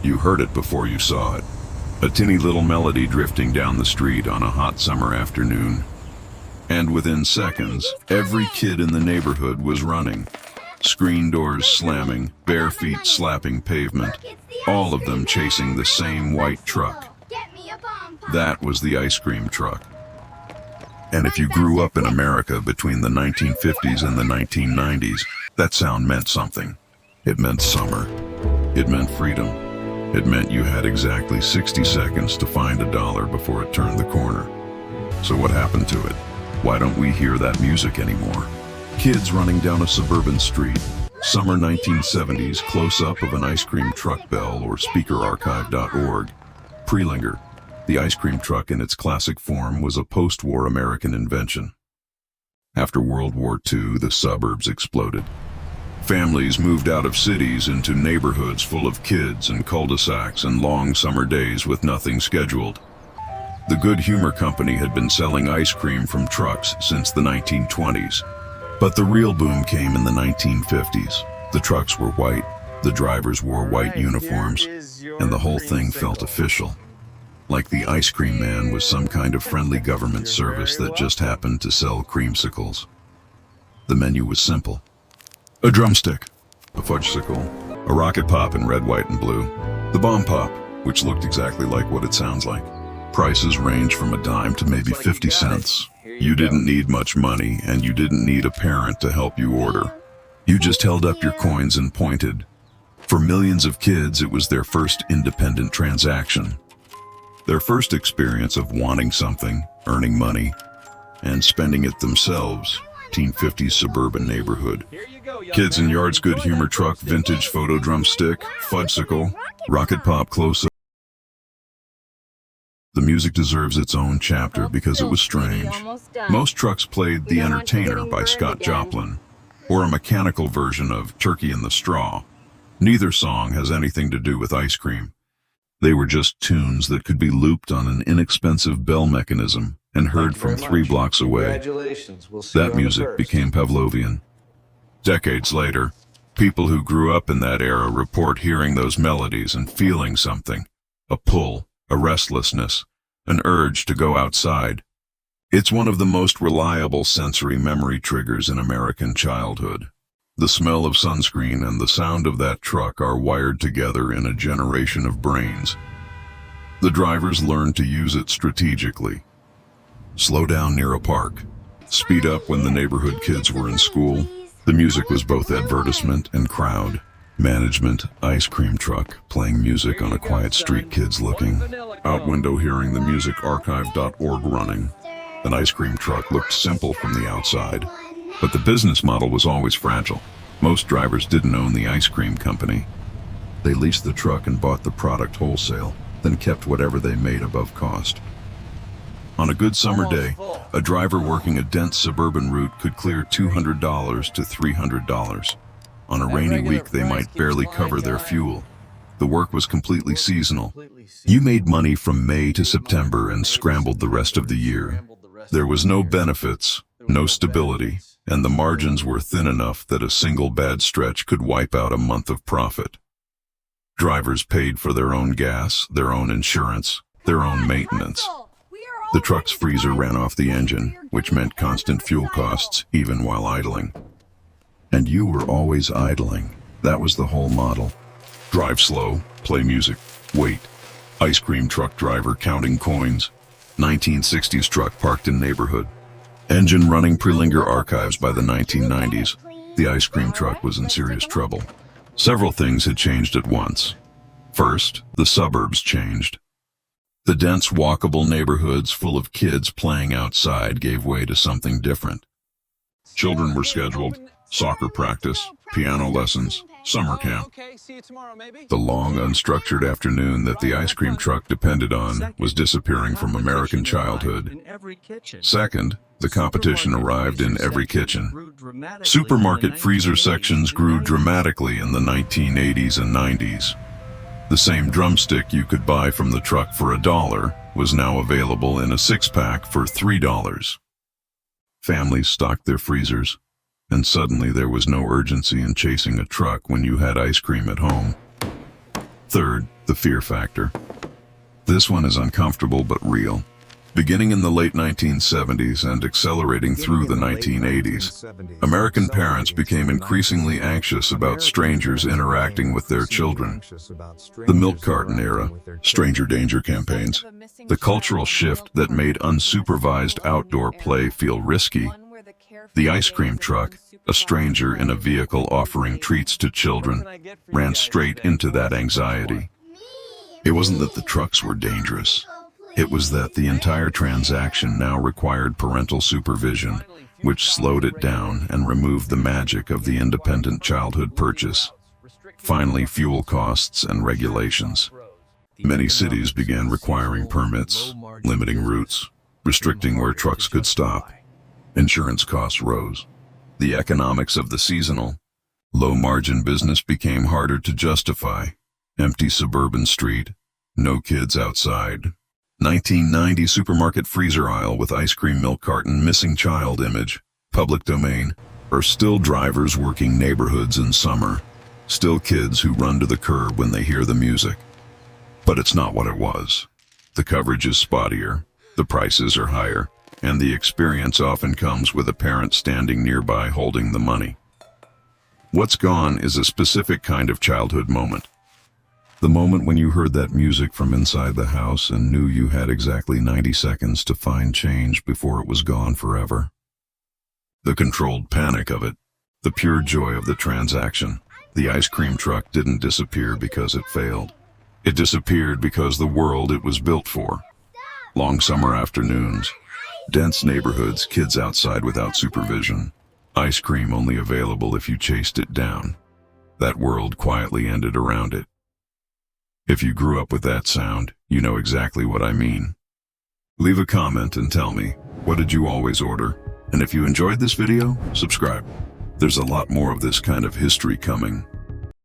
You heard it before you saw it. A tinny little melody drifting down the street on a hot summer afternoon. And within seconds, every kid in the neighborhood was running. Screen doors slamming, bare feet slapping pavement, all of them chasing the same white truck. That was the ice cream truck. And if you grew up in America between the 1950s and the 1990s, that sound meant something. It meant summer. It meant freedom. It meant you had exactly 60 seconds to find $1 before it turned the corner. So what happened to it? Why don't we hear that music anymore? Kids running down a suburban street. Summer 1970s close-up of an ice cream truck bell or speakerarchive.org. Prelinger. The ice cream truck in its classic form was a post-war American invention. After World War II, the suburbs exploded. Families moved out of cities into neighborhoods full of kids and cul-de-sacs and long summer days with nothing scheduled. The Good Humor Company had been selling ice cream from trucks since the 1920s. But the real boom came in the 1950s. The trucks were white, the drivers wore white uniforms, and the whole thing felt official. Like the ice cream man was some kind of friendly government service that just happened to sell creamsicles. The menu was simple. A drumstick, a fudgesicle, a rocket pop in red, white, and blue, the bomb pop, which looked exactly like what it sounds like. Prices range from a dime to maybe 50 cents. You didn't need much money, and you didn't need a parent to help you order. You just held up your coins and pointed. For millions of kids, it was their first independent transaction. Their first experience of wanting something, earning money, and spending it themselves. 1950s suburban neighborhood. Kids in yards, Good Humor truck, vintage photo drumstick, fudgesicle, rocket pop close-up. The music deserves its own chapter because it was strange. Most trucks played The Entertainer by Scott Joplin, or a mechanical version of Turkey in the Straw. Neither song has anything to do with ice cream. They were just tunes that could be looped on an inexpensive bell mechanism and heard from 3 blocks away. That music became Pavlovian. Decades later, people who grew up in that era report hearing those melodies and feeling something, a pull, a restlessness, an urge to go outside. It's one of the most reliable sensory memory triggers in American childhood. The smell of sunscreen and the sound of that truck are wired together in a generation of brains. The drivers learned to use it strategically. Slow down near a park. Speed up when the neighborhood kids were in school. The music was both advertisement and crowd. Management, ice cream truck, playing music on a quiet street, kids looking. Out window hearing the musicarchive.org running. An ice cream truck looked simple from the outside, but the business model was always fragile. Most drivers didn't own the ice cream company. They leased the truck and bought the product wholesale, then kept whatever they made above cost. On a good summer day, a driver working a dense suburban route could clear $200 to $300. On a rainy week, they might barely cover their fuel. The work was completely seasonal. You made money from May to September and scrambled the rest of the year. There was no benefits, no stability, and the margins were thin enough that a single bad stretch could wipe out a month of profit. Drivers paid for their own gas, their own insurance, their own maintenance. The truck's freezer ran off the engine, which meant constant fuel costs, even while idling. And you were always idling. That was the whole model. Drive slow, play music, wait. Ice cream truck driver counting coins. 1960s truck parked in neighborhood. Engine running, Prelinger archives by the 1990s. The ice cream truck was in serious trouble. Several things had changed at once. First, the suburbs changed. The dense, walkable neighborhoods full of kids playing outside gave way to something different. Children were scheduled, soccer practice, piano lessons, summer camp. The long, unstructured afternoon that the ice cream truck depended on was disappearing from American childhood. Second, the competition arrived in every kitchen. Supermarket freezer sections grew dramatically in the 1980s and 90s. The same drumstick you could buy from the truck for $1 was now available in a 6-pack for $3. Families stocked their freezers, and suddenly there was no urgency in chasing a truck when you had ice cream at home. Third, The fear factor. This one is uncomfortable but real. Beginning in the late 1970s and accelerating through the 1980s, American parents became increasingly anxious about strangers interacting with their children. The milk carton era, stranger danger campaigns, the cultural shift that made unsupervised outdoor play feel risky. The ice cream truck, a stranger in a vehicle offering treats to children, ran straight into that anxiety. It wasn't that the trucks were dangerous. It was that the entire transaction now required parental supervision, which slowed it down and removed the magic of the independent childhood purchase. Finally, fuel costs and regulations. Many cities began requiring permits, limiting routes, restricting where trucks could stop. Insurance costs rose. The economics of the seasonal, low-margin business became harder to justify. Empty suburban street, no kids outside. 1990 supermarket freezer aisle with ice cream milk carton missing child image, public domain, or still drivers working neighborhoods in summer, still kids who run to the curb when they hear the music. But it's not what it was. The coverage is spottier, the prices are higher, and the experience often comes with a parent standing nearby holding the money. What's gone is a specific kind of childhood moment. The moment when you heard that music from inside the house and knew you had exactly 90 seconds to find change before it was gone forever. The controlled panic of it, the pure joy of the transaction. The ice cream truck didn't disappear because it failed. It disappeared because the world it was built for. Long summer afternoons, dense neighborhoods, kids outside without supervision, ice cream only available if you chased it down. That world quietly ended around it. If you grew up with that sound, you know exactly what I mean. Leave a comment and tell me, what did you always order? And if you enjoyed this video, subscribe. There's a lot more of this kind of history coming.